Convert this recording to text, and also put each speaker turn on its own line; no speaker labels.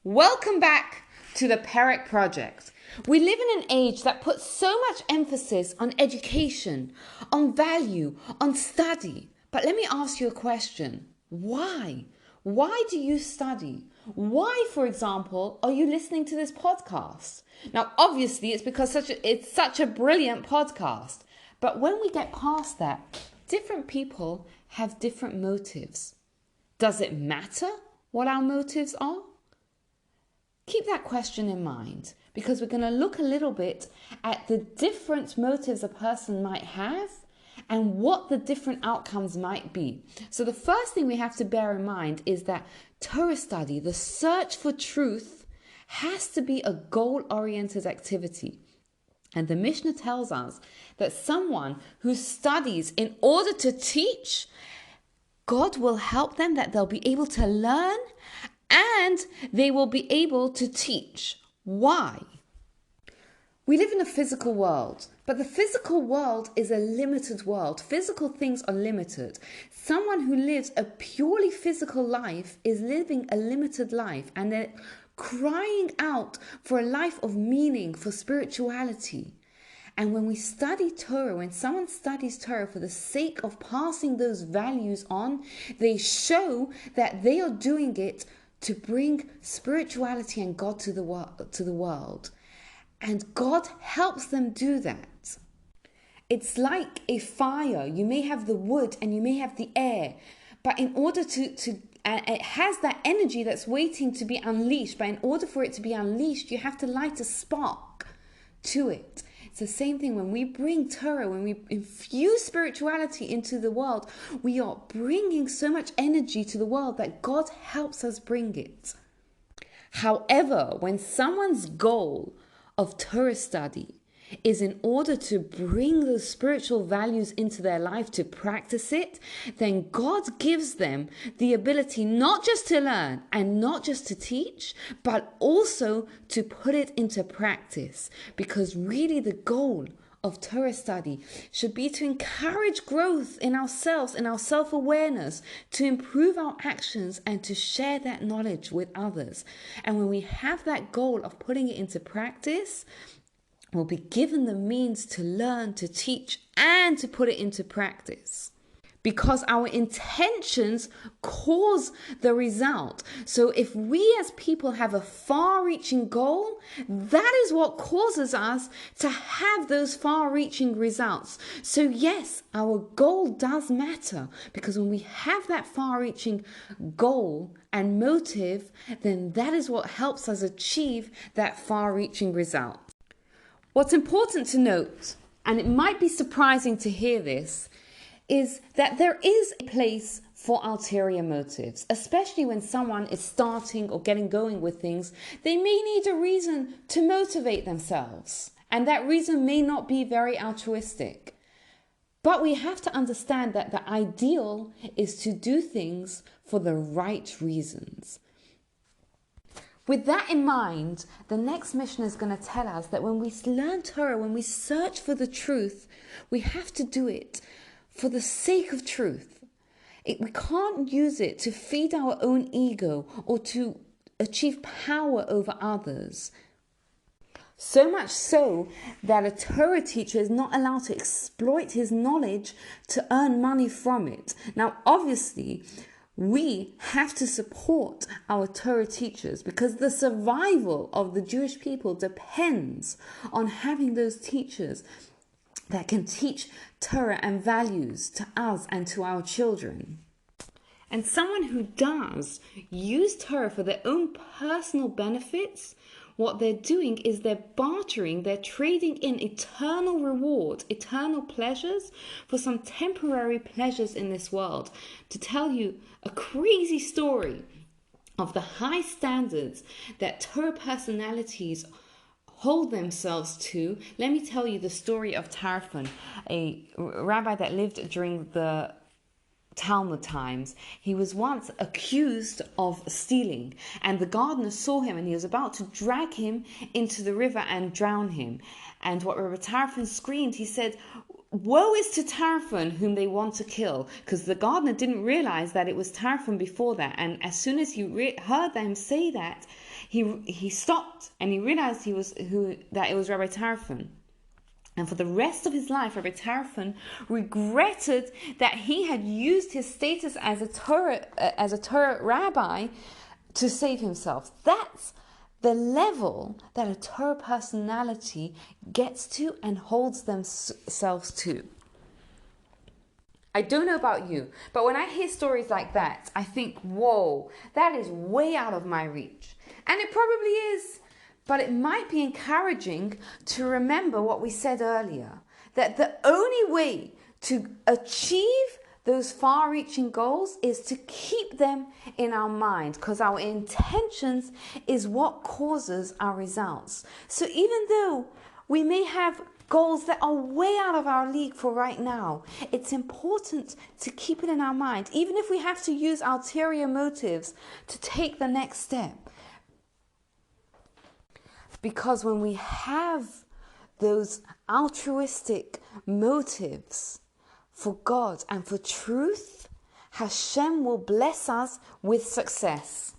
Welcome back to the Perek Project. We live in an age that puts so much emphasis on education, on value, on study. But let me ask you a question. Why? Why do you study? Why, for example, are you listening to this podcast? Now, obviously, it's because it's such a brilliant podcast. But when we get past that, different people have different motives. Does it matter what our motives are? Keep that question in mind, because we're going to look a little bit at the different motives a person might have and what the different outcomes might be. So the first thing we have to bear in mind is that Torah study, the search for truth, has to be a goal-oriented activity. And the Mishnah tells us that someone who studies in order to teach, God will help them, that they'll be able to learn and they will be able to teach. Why? We live in a physical world, but the physical world is a limited world. Physical things are limited. Someone who lives a purely physical life is living a limited life, and they're crying out for a life of meaning, for spirituality. And when we study Torah, when someone studies Torah for the sake of passing those values on, they show that they are doing it to bring spirituality and God to the world. And God helps them do that. It's like a fire. You may have the wood and you may have the air, but in order it has that energy that's waiting to be unleashed. But in order for it to be unleashed, you have to light a spark to it. It's the same thing when we bring Torah, when we infuse spirituality into the world, we are bringing so much energy to the world that God helps us bring it. However, when someone's goal of Torah study is in order to bring those spiritual values into their life, to practice it, then God gives them the ability not just to learn and not just to teach, but also to put it into practice. Because really the goal of Torah study should be to encourage growth in ourselves, in our self-awareness, to improve our actions and to share that knowledge with others. And when we have that goal of putting it into practice, we'll be given the means to learn, to teach, and to put it into practice. Because our intentions cause the result. So if we as people have a far-reaching goal, that is what causes us to have those far-reaching results. So yes, our goal does matter, because when we have that far-reaching goal and motive, then that is what helps us achieve that far-reaching result. What's important to note, and it might be surprising to hear this, is that there is a place for ulterior motives, especially when someone is starting or getting going with things. They may need a reason to motivate themselves, and that reason may not be very altruistic. But we have to understand that the ideal is to do things for the right reasons. With that in mind, the next Mishnah is going to tell us that when we learn Torah, when we search for the truth, we have to do it for the sake of truth. We can't use it to feed our own ego or to achieve power over others. So much so that a Torah teacher is not allowed to exploit his knowledge to earn money from it. Now, obviously, we have to support our Torah teachers, because the survival of the Jewish people depends on having those teachers that can teach Torah and values to us and to our children. And someone who does use Torah for their own personal benefits, what they're doing is they're bartering, they're trading in eternal reward, eternal pleasures for some temporary pleasures in this world. To tell you a crazy story of the high standards that Torah personalities hold themselves to, let me tell you the story of Tarfon, a rabbi that lived during the Talmud times. He was once accused of stealing, and the gardener saw him and he was about to drag him into the river and drown him. And what Rabbi Tarfon screamed, he said, woe is to Taraphon whom they want to kill, because the gardener didn't realize that it was Taraphon before that. And as soon as he heard them say that, he stopped and he realized that it was Rabbi Taraphon. And for the rest of his life, Rabbi Taraphon regretted that he had used his status as a Torah rabbi to save himself. That's the level that a Torah personality gets to and holds themselves to. I don't know about you, but when I hear stories like that, I think, whoa, that is way out of my reach. And it probably is. But it might be encouraging to remember what we said earlier, that the only way to achieve those far-reaching goals is to keep them in our mind, because our intentions is what causes our results. So even though we may have goals that are way out of our league for right now, it's important to keep it in our mind, even if we have to use ulterior motives to take the next step. Because when we have those altruistic motives for God and for truth, Hashem will bless us with success.